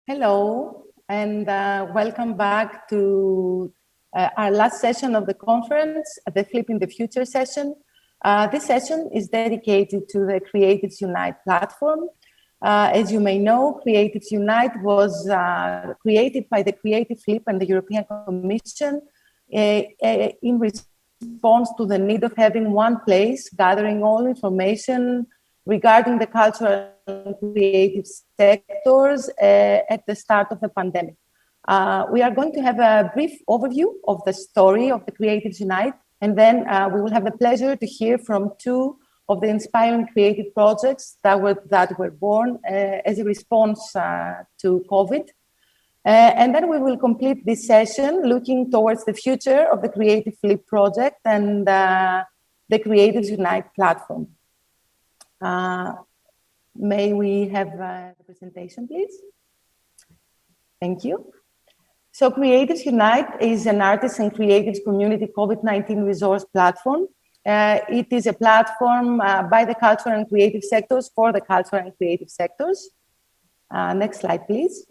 Hello, and welcome back to our last session of the conference, the Flip in the Future session. This session is dedicated to the CreativesUnite platform. As you may know, CreativesUnite was created by the Creative Flip and the European Commission in response to the need of having one place gathering all information regarding the cultural and creative sectors at the start of the pandemic. We are going to have a brief overview of the story of the CreativesUnite, and then we will have the pleasure to hear from two of the inspiring creative projects that were born as a response to COVID. And then we will complete this session looking towards the future of the Creative Flip project and the CreativesUnite platform. May we have the presentation, please? Thank you. So CreativesUnite is an artists and creatives community COVID-19 resource platform. It is a platform by the cultural and creative sectors for the cultural and creative sectors. Next slide, please.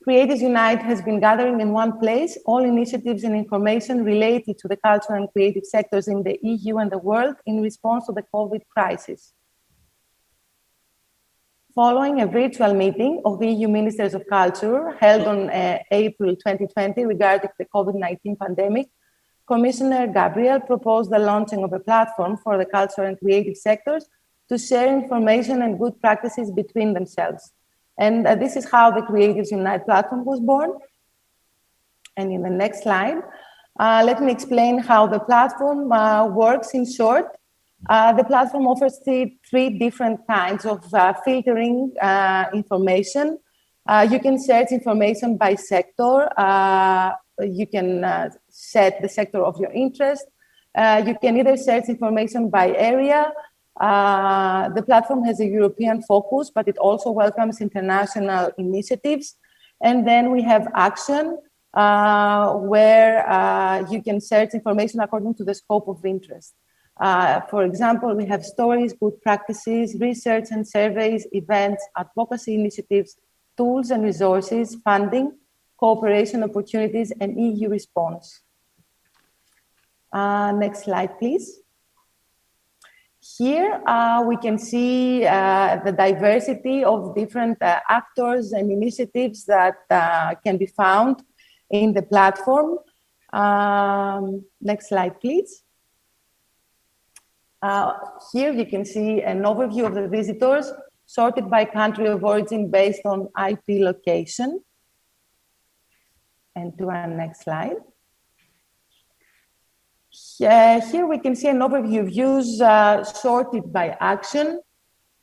CreativesUnite has been gathering in one place all initiatives and information related to the cultural and creative sectors in the EU and the world in response to the COVID crisis. Following a virtual meeting of the EU Ministers of Culture held on April 2020 regarding the COVID-19 pandemic, Commissioner Gabriel proposed the launching of a platform for the cultural and creative sectors to share information and good practices between themselves. And this is how the CreativesUnite platform was born. And in the next slide, let me explain how the platform works in short. The platform offers three different kinds of filtering information. You can search information by sector. You can set the sector of your interest. You can either search information by area. The platform has a European focus, but it also welcomes international initiatives. And then we have action, where you can search information according to the scope of interest. For example, we have stories, good practices, research and surveys, events, advocacy initiatives, tools and resources, funding, cooperation opportunities, and EU response. Next slide, please. Here we can see the diversity of different actors and initiatives that can be found in the platform. Next slide, please. Here you can see an overview of the visitors sorted by country of origin based on IP location. And to our next slide. Here we can see an overview of views sorted by action.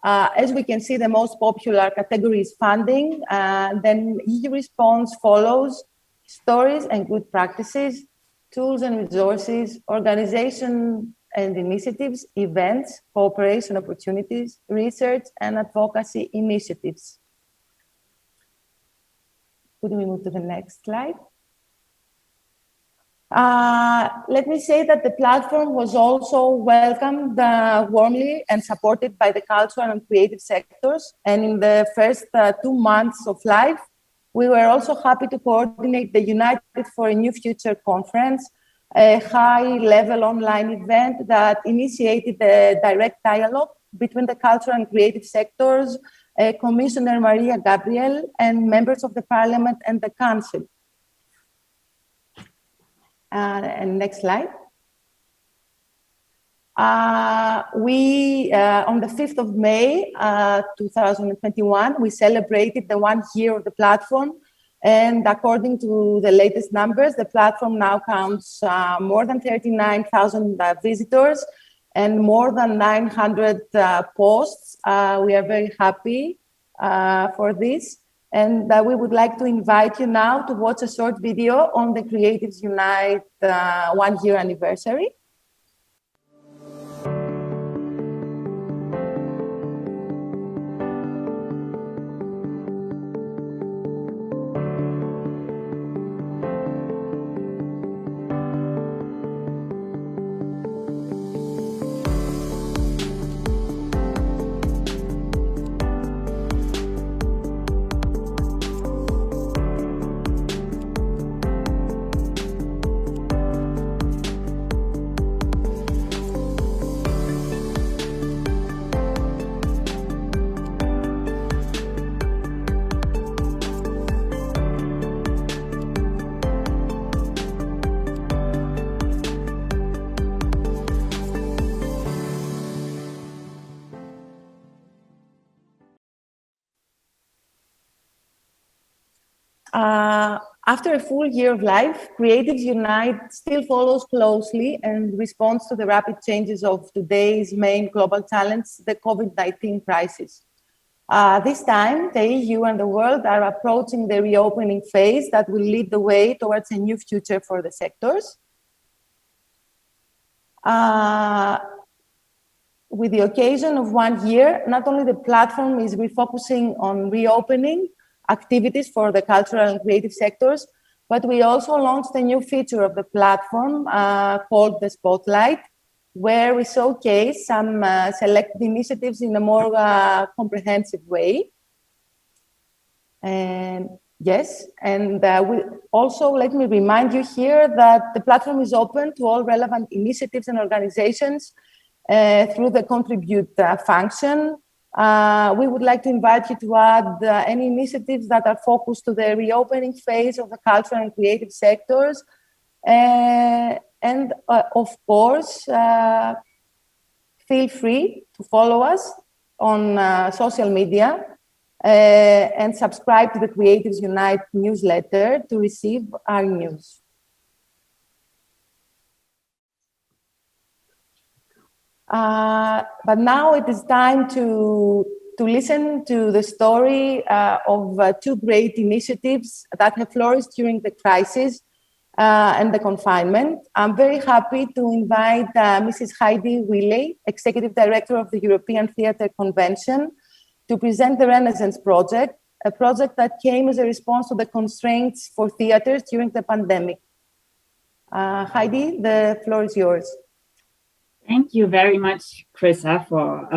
As we can see, the most popular category is funding, then EU response follows, stories and good practices, tools and resources, organization and initiatives, events, cooperation opportunities, research and advocacy initiatives. Could we move to the next slide? Let me say that the platform was also welcomed warmly and supported by the cultural and creative sectors. And in the first 2 months of life, we were also happy to coordinate the United for a New Future conference, a high-level online event that initiated a direct dialogue between the cultural and creative sectors, Commissioner Maria Gabriel, and members of the Parliament and the Council. And next slide. On the 5th of May, 2021, we celebrated the 1 year of the platform. And according to the latest numbers, the platform now counts more than 39,000 visitors and more than 900 posts. We are very happy for this. And we would like to invite you now to watch a short video on the CreativesUnite 1 year anniversary. After a full year of life, CreativesUnite still follows closely and responds to the rapid changes of today's main global challenge, the COVID-19 crisis. This time, the EU and the world are approaching the reopening phase that will lead the way towards a new future for the sectors. With the occasion of 1 year, not only the platform is refocusing on reopening activities for the cultural and creative sectors, but we also launched a new feature of the platform called the Spotlight, where we showcase some selected initiatives in a more comprehensive way. And yes, and we also, let me remind you here that the platform is open to all relevant initiatives and organizations through the contribute function. We would like to invite you to add any initiatives that are focused to the reopening phase of the cultural and creative sectors. And of course, feel free to follow us on social media and subscribe to the CreativesUnite newsletter to receive our news. But now it is time to listen to the story of two great initiatives that have flourished during the crisis and the confinement. I'm very happy to invite Mrs. Heidi Wiley, Executive Director of the European Theatre Convention, to present the Renaissance Project, a project that came as a response to the constraints for theatres during the pandemic. Heidi, the floor is yours. Thank you very much, Chryssa, for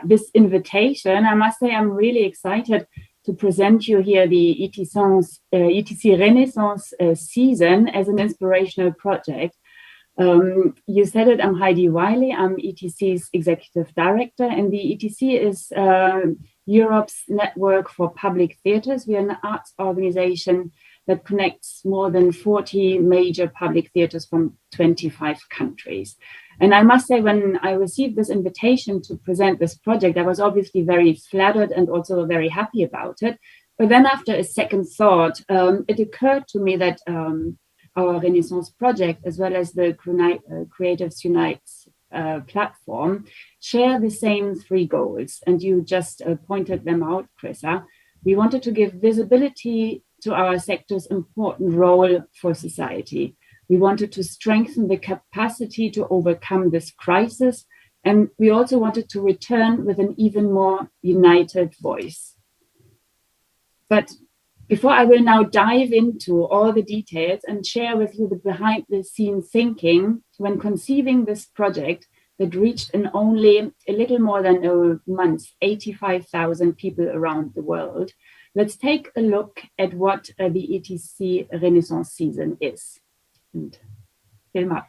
this invitation. I must say I'm really excited to present you here the ETC Renaissance season as an inspirational project. You said it, I'm Heidi Wiley, I'm ETC's Executive Director, and the ETC is Europe's network for public theatres. We are an arts organization that connects more than 40 major public theatres from 25 countries. And I must say, when I received this invitation to present this project, I was obviously very flattered and also very happy about it. But then after a second thought, it occurred to me that our Renaissance project, as well as the CreativesUnite platform, share the same three goals. And you just pointed them out, Chryssa. We wanted to give visibility to our sector's important role for society. We wanted to strengthen the capacity to overcome this crisis. And we also wanted to return with an even more united voice. But before I will now dive into all the details and share with you the behind the scenes thinking when conceiving this project that reached in only a little more than a month, 85,000 people around the world, let's take a look at what the ETC Renaissance season is. And film up.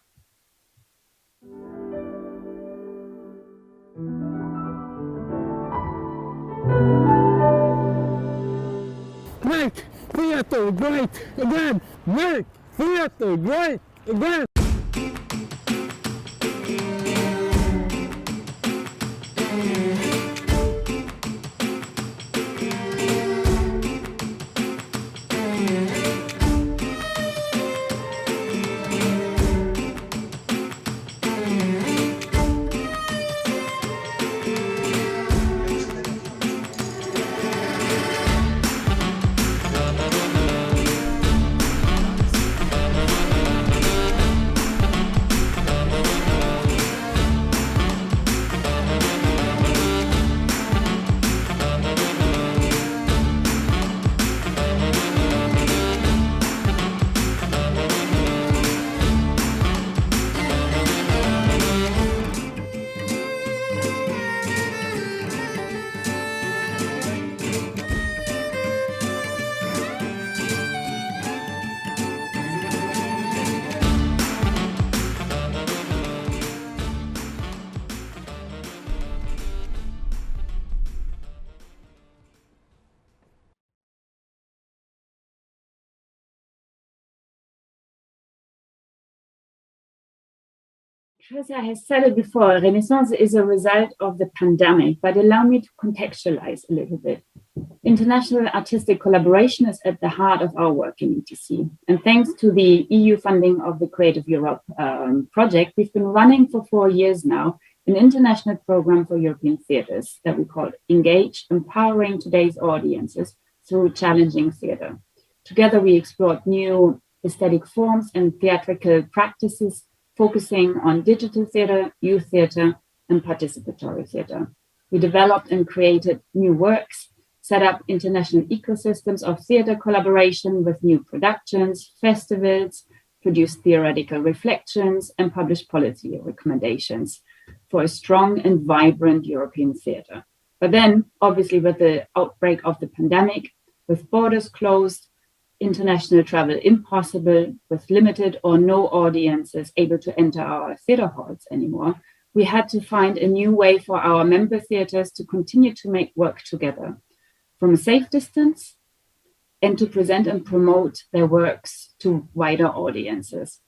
Great theater, great again, great theater, great again. Chryssa has said it before, Renaissance is a result of the pandemic, but allow me to contextualize a little bit. International artistic collaboration is at the heart of our work in ETC. And thanks to the EU funding of the Creative Europe project, we've been running for 4 years now an international program for European theatres that we call Engage, Empowering Today's Audiences Through Challenging Theatre. Together, we explored new aesthetic forms and theatrical practices, focusing on digital theatre, youth theatre, and participatory theatre. We developed and created new works, set up international ecosystems of theatre collaboration with new productions, festivals, produced theoretical reflections, and published policy recommendations for a strong and vibrant European theatre. But then, obviously, with the outbreak of the pandemic, with borders closed, international travel impossible, with limited or no audiences able to enter our theatre halls anymore, we had to find a new way for our member theatres to continue to make work together from a safe distance and to present and promote their works to wider audiences.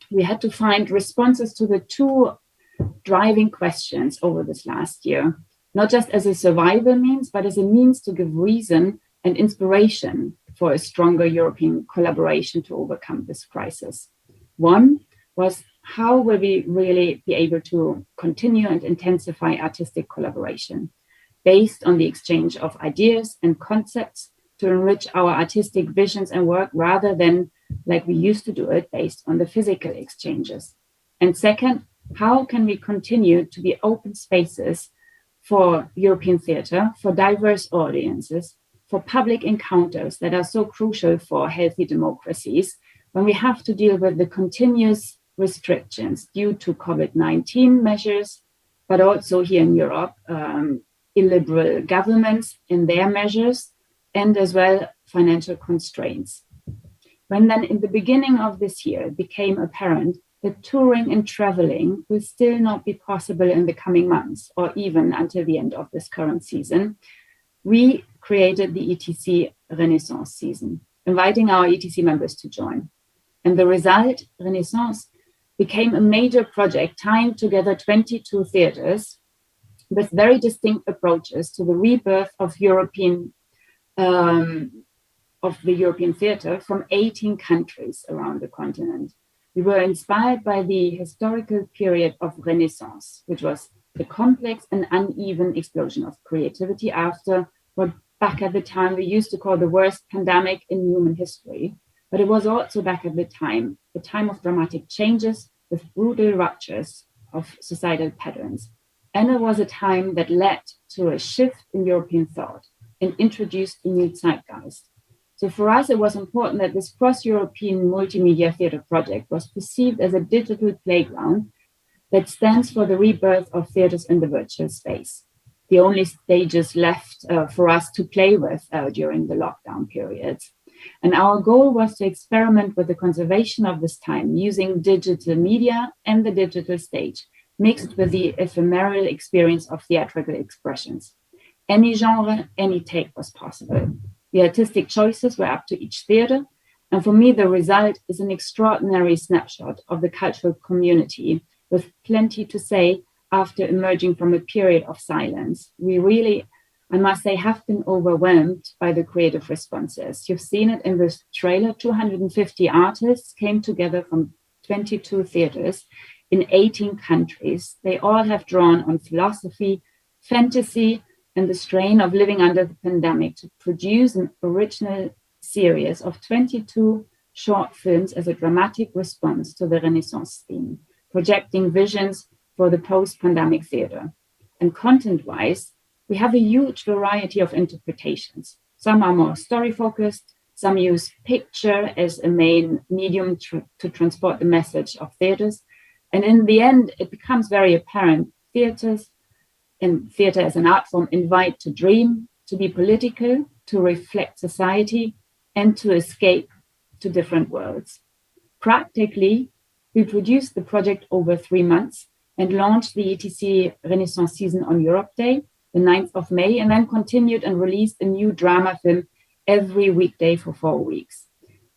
We had to find responses to the two driving questions over this last year, not just as a survival means, but as a means to give reason and inspiration for a stronger European collaboration to overcome this crisis. One was, how will we really be able to continue and intensify artistic collaboration based on the exchange of ideas and concepts to enrich our artistic visions and work rather than like we used to do it based on the physical exchanges? And second, how can we continue to be open spaces for European theatre, for diverse audiences, for public encounters that are so crucial for healthy democracies when we have to deal with the continuous restrictions due to COVID-19 measures, but also here in Europe, illiberal governments in their measures, and as well financial constraints. When then in the beginning of this year it became apparent that touring and traveling will still not be possible in the coming months or even until the end of this current season, we created the ETC Renaissance season, inviting our ETC members to join. And the result, Renaissance, became a major project tying together 22 theatres with very distinct approaches to the rebirth of the European theatre from 18 countries around the continent. We were inspired by the historical period of Renaissance, which was the complex and uneven explosion of creativity after what back at the time we used to call the worst pandemic in human history. But it was also back at the time of dramatic changes with brutal ruptures of societal patterns. And it was a time that led to a shift in European thought and introduced a new zeitgeist. So for us, it was important that this cross-European multimedia theatre project was perceived as a digital playground that stands for the rebirth of theatres in the virtual space, the only stages left for us to play with during the lockdown periods. And our goal was to experiment with the conservation of this time using digital media and the digital stage, mixed with the ephemeral experience of theatrical expressions. Any genre, any take was possible. The artistic choices were up to each theatre. And for me, the result is an extraordinary snapshot of the cultural community with plenty to say after emerging from a period of silence. We really, I must say, have been overwhelmed by the creative responses. You've seen it in this trailer. 250 artists came together from 22 theatres in 18 countries. They all have drawn on philosophy, fantasy, and the strain of living under the pandemic to produce an original series of 22 short films as a dramatic response to the Renaissance theme, projecting visions for the post-pandemic theatre. And content-wise, we have a huge variety of interpretations. Some are more story-focused, some use picture as a main medium to transport the message of theatres. And in the end, it becomes very apparent theatres and theatre as an art form invite to dream, to be political, to reflect society, and to escape to different worlds. Practically, we produced the project over 3 months and launched the ETC Renaissance season on Europe Day, the 9th of May, and then continued and released a new drama film every weekday for 4 weeks.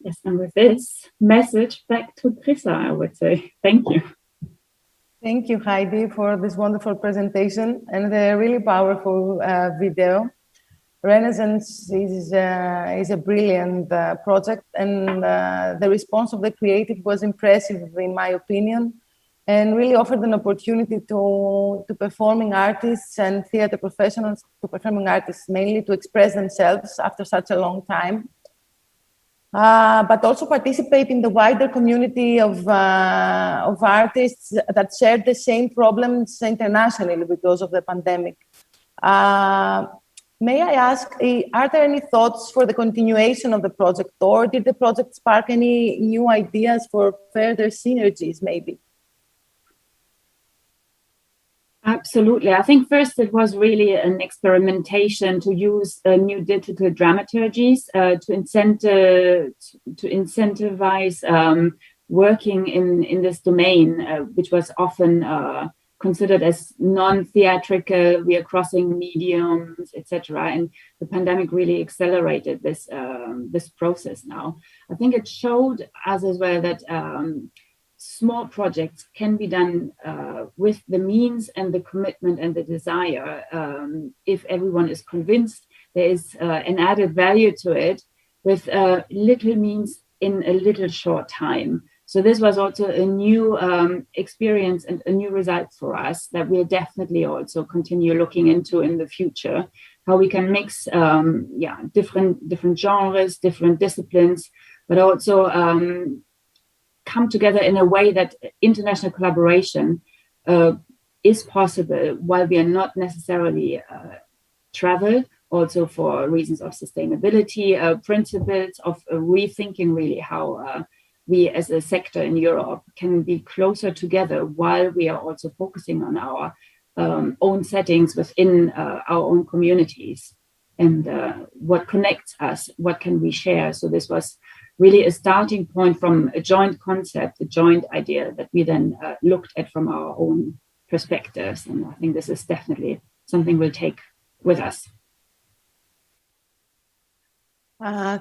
Yes, and with this message back to Chryssa, I would say. Thank you. Thank you, Heidi, for this wonderful presentation and the really powerful video. Renaissance is a brilliant project, and the response of the creative was impressive, in my opinion, and really offered an opportunity to performing artists and theater professionals, to performing artists mainly, to express themselves after such a long time. But also participate in the wider community of artists that shared the same problems internationally because of the pandemic. May I ask, are there any thoughts for the continuation of the project, or did the project spark any new ideas for further synergies, maybe? Absolutely. I think first it was really an experimentation to use new digital dramaturgies to incentivize working in this domain, which was often considered as non-theatrical. We are crossing mediums, etc. And the pandemic really accelerated this this process now. I think it showed us as well that small projects can be done with the means and the commitment and the desire. If everyone is convinced there is an added value to it with little means in a little short time. So this was also a new experience and a new result for us that we'll definitely also continue looking into in the future, how we can mix different genres, different disciplines, but also come together in a way that international collaboration is possible while we are not necessarily travel, also for reasons of sustainability, principles of rethinking really how we as a sector in Europe can be closer together while we are also focusing on our own settings within our own communities and what connects us, what can we share. So this was really a starting point from a joint concept, a joint idea that we then looked at from our own perspectives. And I think this is definitely something we'll take with us.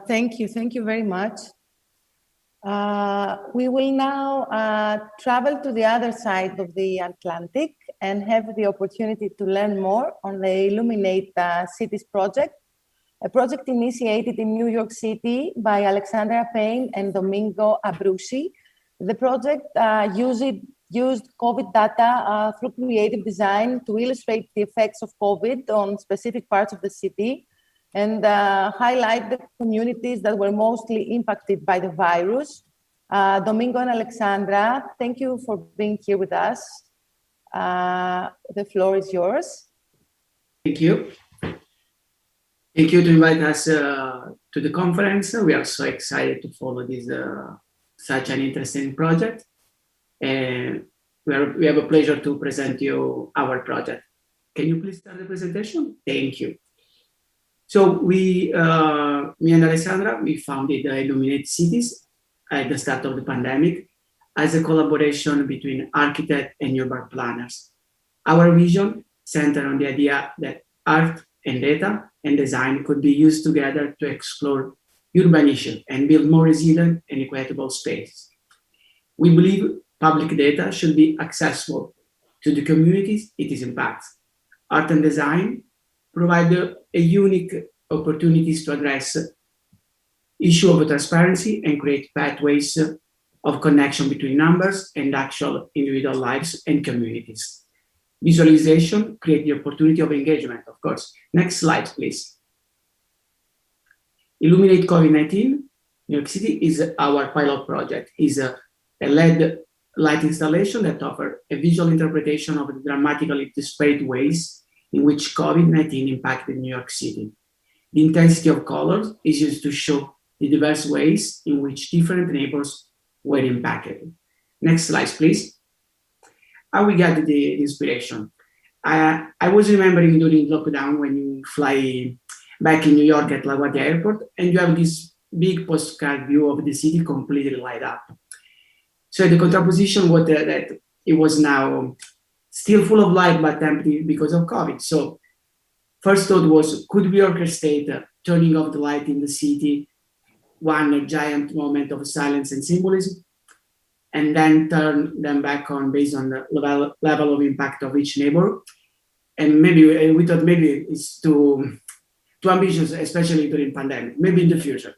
Thank you very much. We will now travel to the other side of the Atlantic and have the opportunity to learn more on the Illuminate Cities project, a project initiated in New York City by Alexandra Payne and Domingo Abrusci. The project used COVID data through creative design to illustrate the effects of COVID on specific parts of the city and highlight the communities that were mostly impacted by the virus. Domingo and Alexandra, thank you for being here with us. The floor is yours. Thank you. Thank you to invite us to the conference. We are so excited to follow this such an interesting project. And we have a pleasure to present you our project. Can you please start the presentation? Thank you. So me and Alexandra, we founded Illuminate Cities at the start of the pandemic as a collaboration between architects and urban planners. Our vision centered on the idea that art and data and design could be used together to explore urban issues and build more resilient and equitable spaces. We believe public data should be accessible to the communities it is impacts. Art and design provide a unique opportunities to address issue of transparency and create pathways of connection between numbers and actual individual lives and communities. Visualization create the opportunity of engagement, of course. Next slide, please. Illuminate COVID-19, New York City is our pilot project, is a LED light installation that offers a visual interpretation of the dramatically disparate ways in which COVID-19 impacted New York City. The intensity of colors is used to show the diverse ways in which different neighbors were impacted. Next slide, please. How we got the inspiration? I was remembering during lockdown when you fly back in New York at LaGuardia Airport and you have this big postcard view of the city completely light up. So the contraposition was that it was now still full of light but empty because of COVID. So first thought was, could we orchestrate turning off the light in the city one giant moment of silence and symbolism, and then turn them back on based on the level of impact of each neighbor. And maybe we thought maybe it's too ambitious, especially during pandemic, maybe in the future.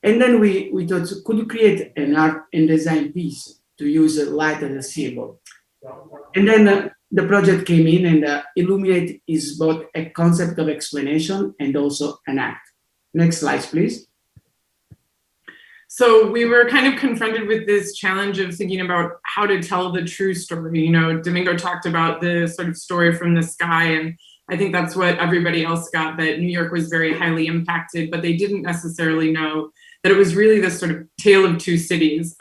And then we thought, could you create an art and design piece to use light as a symbol? And then the project came in, and Illuminate is both a concept of explanation and also an act. Next slide, please. So we were kind of confronted with this challenge of thinking about how to tell the true story. You know, Domingo talked about the sort of story from the sky, and I think that's what everybody else got, that New York was very highly impacted, but they didn't necessarily know that it was really this sort of tale of two cities.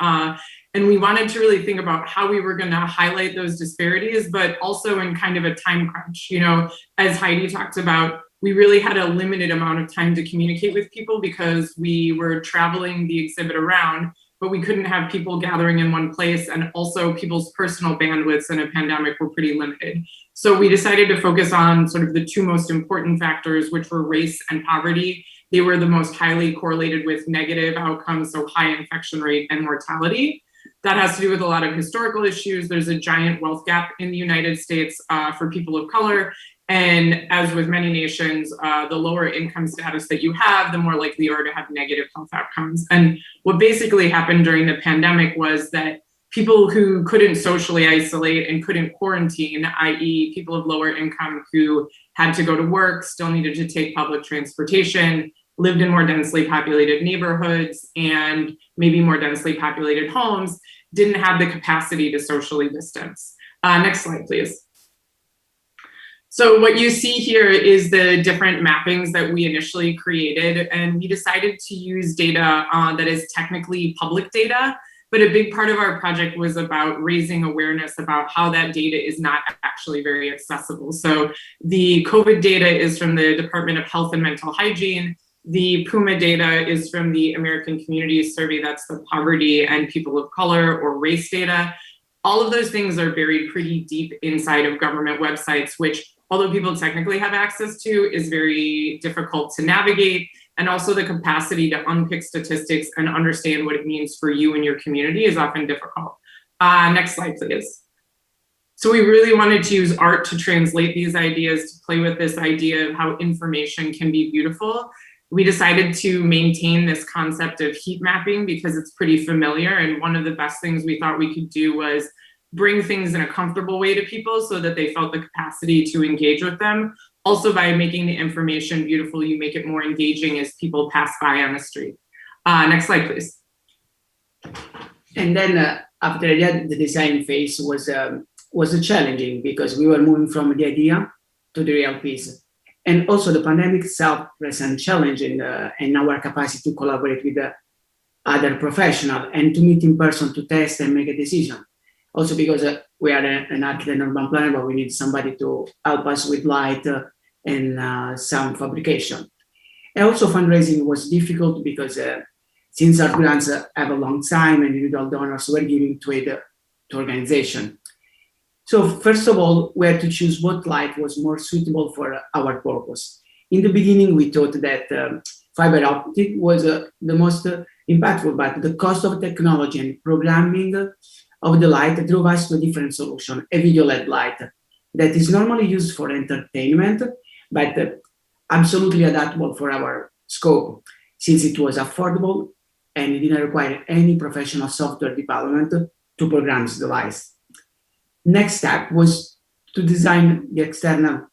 And we wanted to really think about how we were going to highlight those disparities, but also in kind of a time crunch. You know, as Heidi talked about, we really had a limited amount of time to communicate with people because we were traveling the exhibit around, but we couldn't have people gathering in one place. And also people's personal bandwidths in a pandemic were pretty limited. So we decided to focus on sort of the two most important factors, which were race and poverty. They were the most highly correlated with negative outcomes, so high infection rate and mortality. That has to do with a lot of historical issues. There's a giant wealth gap in the United States for people of color. And as with many nations, the lower income status that you have, the more likely you are to have negative health outcomes. And what basically happened during the pandemic was that people who couldn't socially isolate and couldn't quarantine, i.e. people of lower income who had to go to work, still needed to take public transportation, lived in more densely populated neighborhoods and maybe more densely populated homes, didn't have the capacity to socially distance. Next slide, please. So what you see here is the different mappings that we initially created, and we decided to use data that is technically public data, but a big part of our project was about raising awareness about how that data is not actually very accessible. So the COVID data is from the Department of Health and Mental Hygiene. The PUMA data is from the American Communities Survey, that's the poverty and people of color or race data. All of those things are buried pretty deep inside of government websites, which, although people technically have access to, is very difficult to navigate. And also the capacity to unpick statistics and understand what it means for you and your community is often difficult. Next slide, please. So we really wanted to use art to translate these ideas, to play with this idea of how information can be beautiful. We decided to maintain this concept of heat mapping because it's pretty familiar. And one of the best things we thought we could do was bring things in a comfortable way to people so that they felt the capacity to engage with them. Also, by making the information beautiful, you make it more engaging as people pass by on the street. Next slide, please. And then after that, the design phase was challenging because we were moving from the idea to the real piece. And also the pandemic itself presents challenge in our capacity to collaborate with other professionals and to meet in person to test and make a decision. Also because we are an architect and urban planner, but we need somebody to help us with light and sound fabrication. And also fundraising was difficult because since our grants have a long time and individual donors were giving to organization. So first of all, we had to choose what light was more suitable for our purpose. In the beginning, we thought that fiber optic was the most impactful, but the cost of technology and programming of the light drove us to a different solution, a video LED light that is normally used for entertainment, but absolutely adaptable for our scope, since it was affordable and it didn't require any professional software development to program the lights. Next step was to design the external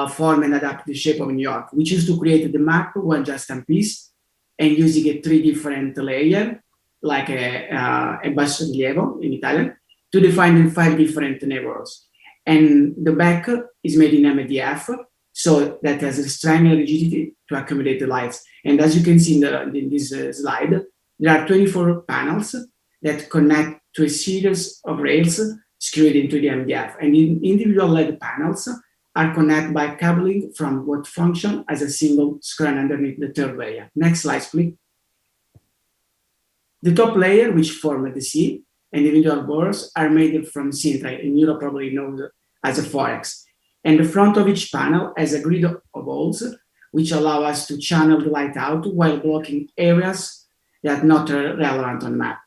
form and adapt the shape of New York, which is to create the map one just a piece and using a 3 different layers, like a basso rilievo in Italian, to define 5 different neighborhoods. And the back is made in MDF, so that has a strength and rigidity to accommodate the lights. And as you can see in this slide, there are 24 panels that connect to a series of rails screwed into the MDF. And individual LED panels are connected by cabling from what function as a single screen underneath the 3rd layer. Next slide, please. The top layer, which form the C, and individual boards are made from Sintra, in Europe probably known as a forex. And the front of each panel has a grid of holes which allow us to channel the light out while blocking areas that are not relevant on the map.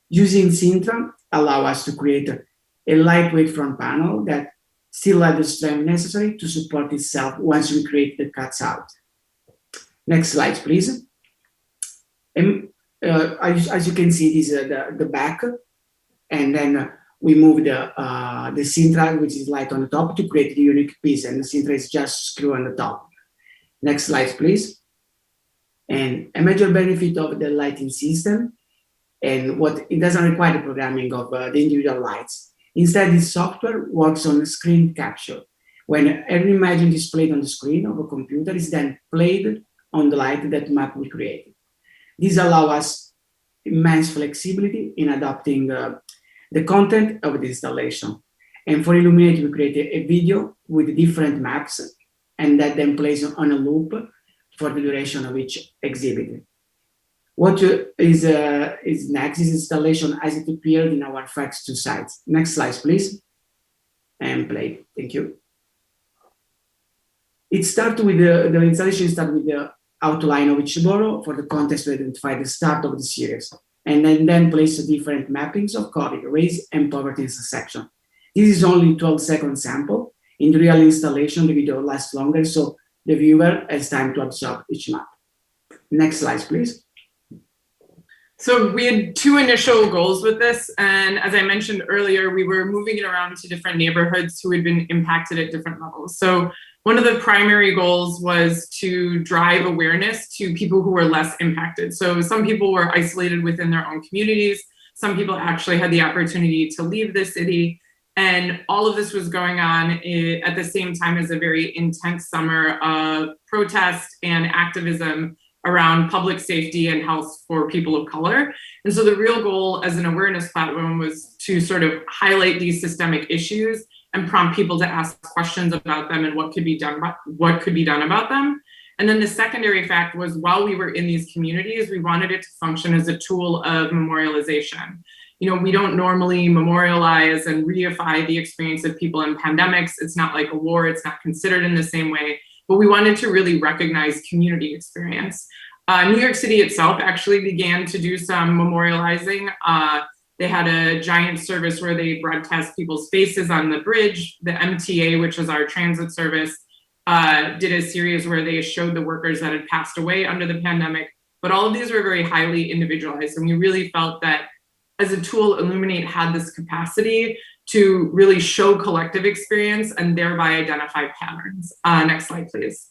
Using Sintra allow us to create a lightweight front panel that still has the strength necessary to support itself once we create the cuts out. Next slide, please. As you can see, this is the back, and then we move the Sintra, which is light on the top, to create the unique piece, and the Sintra is just screw on the top. Next slide, please. And a major benefit of the lighting system, and what it doesn't require the programming of the individual lights. Instead, this software works on screen capture. When every image displayed on the screen of a computer is then played on the light that map we created. This allows us immense flexibility in adapting the content of the installation. And for Illuminate, we created a video with different maps, and that then plays on a loop for the duration of each exhibit. What is next is installation as it appeared in our FAX2 sites. Next slide, please. And play. Thank you. It starts with the installation starts with the outline of each borough for the context to identify the start of the series, and then place the different mappings of COVID, race, and poverty intersection. This is only a 12-second sample. In the real installation, the video lasts longer, so the viewer has time to absorb each map. Next slide, please. So we had two initial goals with this, and as I mentioned earlier, we were moving it around to different neighborhoods who had been impacted at different levels. So one of the primary goals was to drive awareness to people who were less impacted. So some people were isolated within their own communities. Some people actually had the opportunity to leave the city. And all of this was going on at the same time as a very intense summer of protest and activism around public safety and health for people of color. And so the real goal as an awareness platform was to sort of highlight these systemic issues and prompt people to ask questions about them and what could be done about them. And then the secondary fact was, while we were in these communities, we wanted it to function as a tool of memorialization. You know, we don't normally memorialize and reify the experience of people in pandemics. It's not like a war, it's not considered in the same way, but we wanted to really recognize community experience. New York City itself actually began to do some memorializing. They had a giant service where they broadcast people's faces on the bridge. The MTA, which is our transit service, did a series where they showed the workers that had passed away under the pandemic. But all of these were very highly individualized. And we really felt that as a tool, Illuminate had this capacity to really show collective experience and thereby identify patterns. Next slide, please.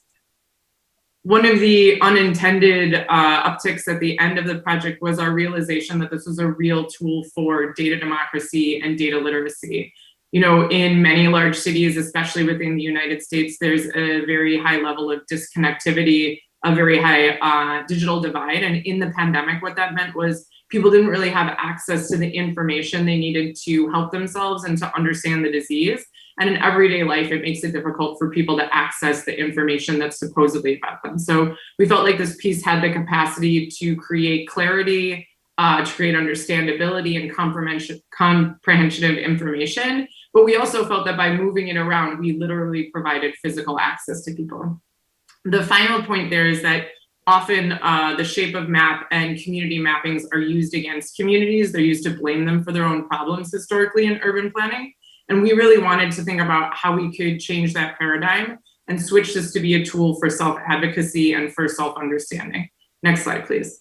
One of the unintended upticks at the end of the project was our realization that this was a real tool for data democracy and data literacy. You know, in many large cities, especially within the United States, there's a very high level of disconnectivity, a very high digital divide. And in the pandemic, what that meant was people didn't really have access to the information they needed to help themselves and to understand the disease. And in everyday life, it makes it difficult for people to access the information that's supposedly about them. So we felt like this piece had the capacity to create clarity, to create understandability and comprehension of information. But we also felt that by moving it around, we literally provided physical access to people. The final point there is that often the shape of map and community mappings are used against communities. They're used to blame them for their own problems historically in urban planning. And we really wanted to think about how we could change that paradigm and switch this to be a tool for self-advocacy and for self-understanding. Next slide, please.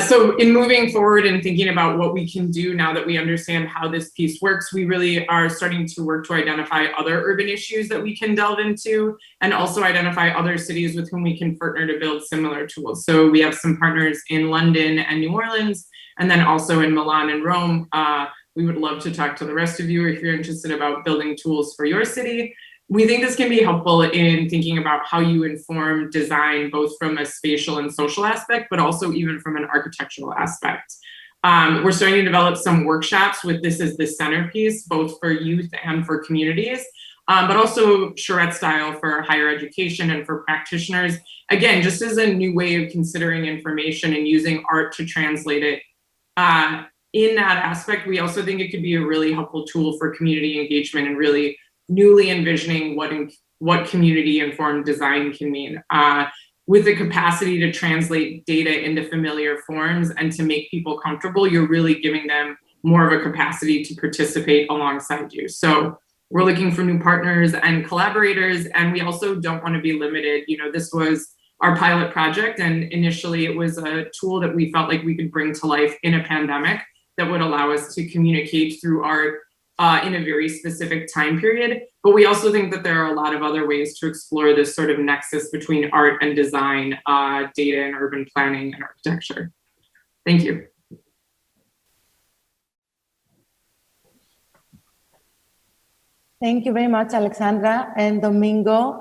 So in moving forward and thinking about what we can do now that we understand how this piece works, we really are starting to work to identify other urban issues that we can delve into and also identify other cities with whom we can partner to build similar tools. So we have some partners in London and New Orleans, and then also in Milan and Rome. We would love to talk to the rest of you if you're interested about building tools for your city. We think this can be helpful in thinking about how you inform design, both from a spatial and social aspect, but also even from an architectural aspect. We're starting to develop some workshops with this as the centerpiece, both for youth and for communities, but also charrette style for higher education and for practitioners. Again, just as a new way of considering information and using art to translate it. In that aspect, we also think it could be a really helpful tool for community engagement and really newly envisioning what what community-informed design can mean. With the capacity to translate data into familiar forms and to make people comfortable, you're really giving them more of a capacity to participate alongside you. So we're looking for new partners and collaborators, and we also don't want to be limited. You know, this was our pilot project, and initially it was a tool that we felt like we could bring to life in a pandemic that would allow us to communicate through art in a very specific time period. But we also think that there are a lot of other ways to explore this sort of nexus between art and design, data and urban planning and architecture. Thank you. Thank you very much, Alexandra and Domingo,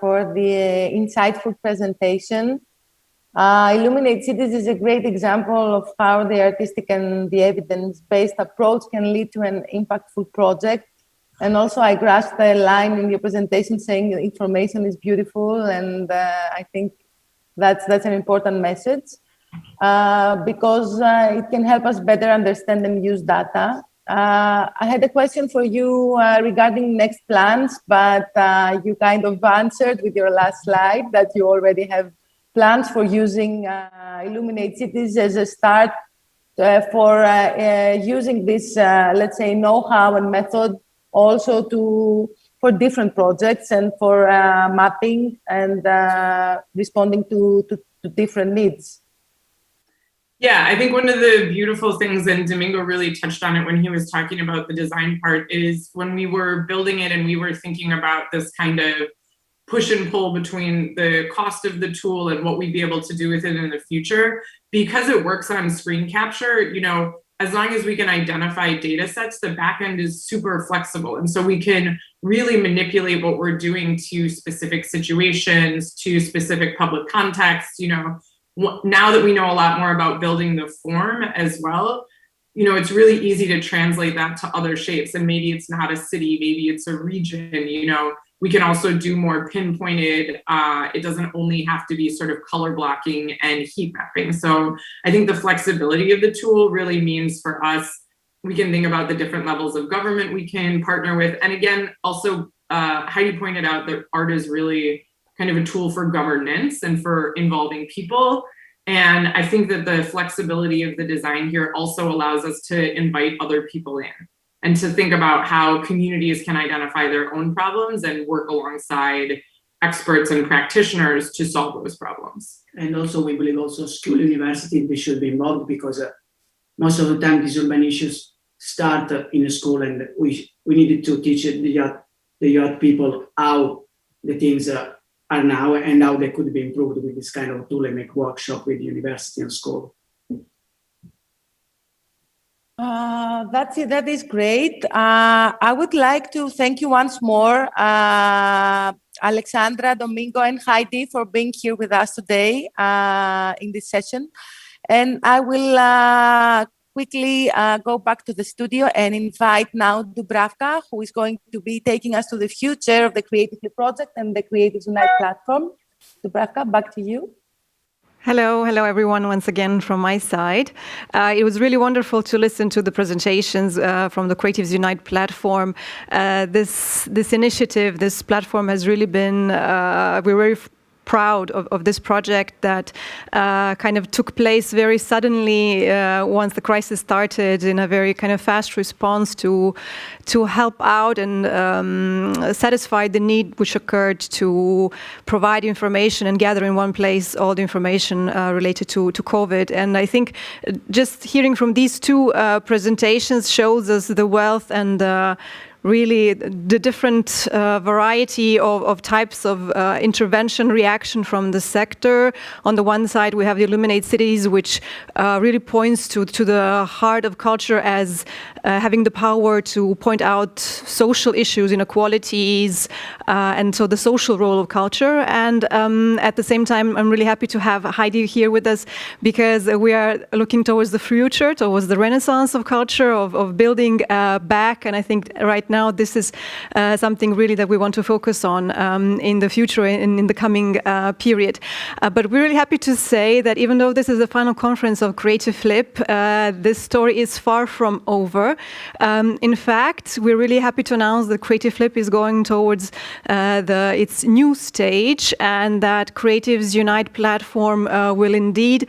for the insightful presentation. Illuminate Cities is a great example of how the artistic and the evidence-based approach can lead to an impactful project. And also I grasped the line in your presentation saying information is beautiful, and I think that's an important message because it can help us better understand and use data. I had a question for you regarding next plans, but you kind of answered with your last slide that you already have plans for using Illuminate Cities as a start for using this, let's say, know-how and method also for different projects and for mapping and responding to different needs. Yeah, I think one of the beautiful things, and Domingo really touched on it when he was talking about the design part, is when we were building it and we were thinking about this kind of push and pull between the cost of the tool and what we'd be able to do with it in the future, because it works on screen capture, you know, as long as we can identify data sets, the backend is super flexible. And so we can really manipulate what we're doing to specific situations, to specific public contexts. You know, now that we know a lot more about building the form as well, you know, it's really easy to translate that to other shapes. And maybe it's not a city, maybe it's a region, you know. We can also do more pinpointed, it doesn't only have to be sort of color blocking and heat mapping. So I think the flexibility of the tool really means for us, we can think about the different levels of government we can partner with. And again, also Heidi pointed out that art is really kind of a tool for governance and for involving people. And I think that the flexibility of the design here also allows us to invite other people in, and to think about how communities can identify their own problems and work alongside experts and practitioners to solve those problems. And also, we believe also school, university, they should be involved, because most of the time these urban issues start in a school, and we needed to teach the young people how the things are now and how they could be improved with this kind of tool, and make workshop with university and school. That's it. That is great. I would like to thank you once more, Alexandra, Domingo, and Heidi, for being here with us today in this session. And I will quickly go back to the studio and invite now Dubravka, who is going to be taking us to the future of the Creatively project and the CreativesUnite platform. Dubravka, back to you. Hello everyone, once again from my side. It was really wonderful to listen to the presentations from the CreativesUnite platform. This initiative, this platform has really been, we're very proud of this project that kind of took place very suddenly once the crisis started, in a very kind of fast response to help out and satisfy the need which occurred to provide information and gather in one place all the information related to COVID. And I think just hearing from these two presentations shows us the wealth and really the different variety of types of intervention reaction from the sector. On the one side, we have the Illuminate Cities, which really points to the heart of culture as having the power to point out social issues, inequalities, and so the social role of culture. And at the same time, I'm really happy to have Heidi here with us, because we are looking towards the future, towards the renaissance of culture, of building back. And I think right now this is something really that we want to focus on in the future, in the coming period. But we're really happy to say that even though this is the final conference of Creative Flip, this story is far from over. In fact, we're really happy to announce that Creative Flip is going towards its new stage, and that CreativesUnite platform will indeed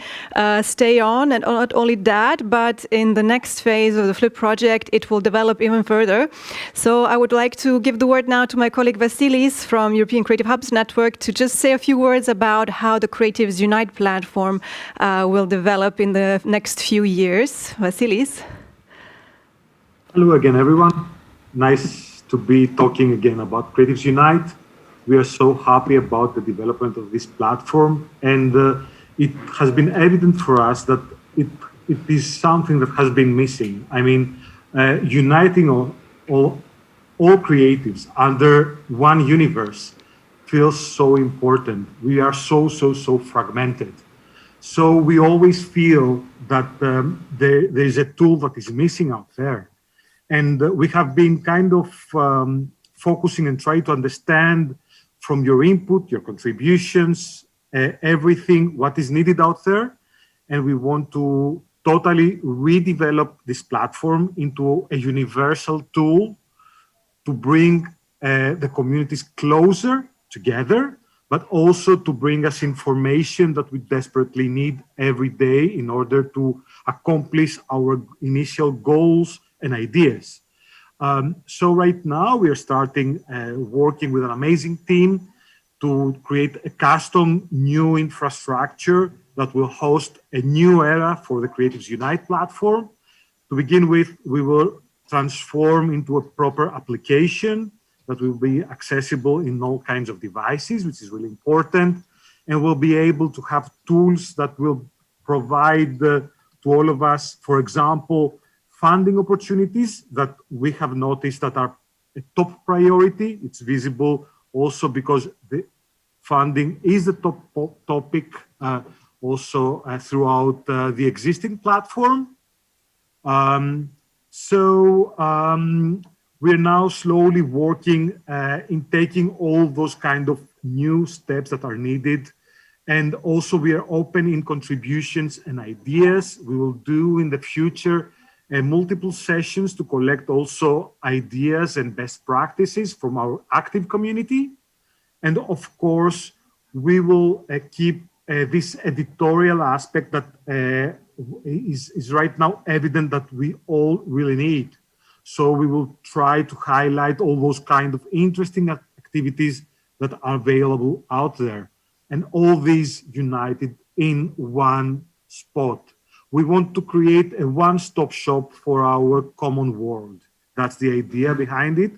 stay on. And not only that, but in the next phase of the Flip project, it will develop even further. So I would like to give the word now to my colleague Vassilis from European Creative Hubs Network to just say a few words about how the CreativesUnite platform will develop in the next few years. Vassilis. Hello again, everyone. Nice to be talking again about CreativesUnite. We are so happy about the development of this platform, and it has been evident for us that it is something that has been missing. I mean, uniting all creatives under one universe feels so important. We are so fragmented. So we always feel that there is a tool that is missing out there. And we have been kind of focusing and trying to understand from your input, your contributions, everything, what is needed out there. And we want to totally redevelop this platform into a universal tool to bring the communities closer together, but also to bring us information that we desperately need every day in order to accomplish our initial goals and ideas. So right now we are starting working with an amazing team to create a custom new infrastructure that will host a new era for the CreativesUnite platform. To begin with, we will transform into a proper application that will be accessible in all kinds of devices, which is really important. And we'll be able to have tools that will provide to all of us, for example, funding opportunities that we have noticed that are a top priority. It's visible also because the funding is the top topic also throughout the existing platform. We're now slowly working in taking all those kind of new steps that are needed. And also we are open in contributions and ideas. We will do in the future multiple sessions to collect also ideas and best practices from our active community. And of course, we will keep this editorial aspect that is right now evident that we all really need. So we will try to highlight all those kind of interesting activities that are available out there, and all these united in one spot. We want to create a one-stop shop for our common world. That's the idea behind it.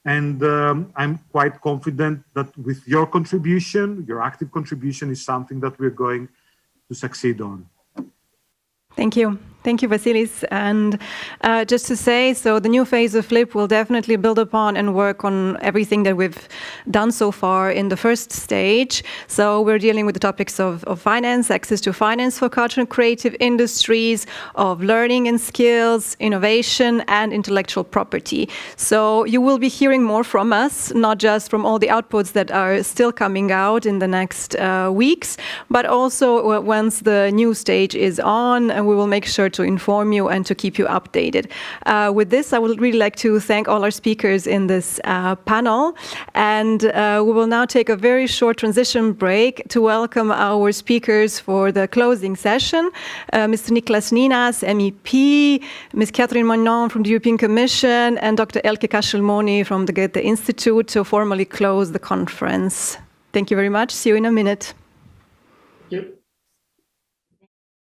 And I'm quite confident that with your contribution, your active contribution is something that we're going to succeed on. Thank you. Thank you, Vassilis. And just to say, so the new phase of Flip will definitely build upon and work on everything that we've done so far in the first stage. So we're dealing with the topics of finance, access to finance for cultural and creative industries, of learning and skills, innovation, and intellectual property. So you will be hearing more from us, not just from all the outputs that are still coming out in the next weeks, but also once the new stage is on, and we will make sure to inform you and to keep you updated. With this, I would really like to thank all our speakers in this panel. And we will now take a very short transition break to welcome our speakers for the closing session. Mr. Niklas Ninas, MEP, Ms. Catherine Magnon from the European Commission, and Dr. Elke Kashelmoni from the Goethe-Institut to formally close the conference. Thank you very much. See you in a minute. Thank you.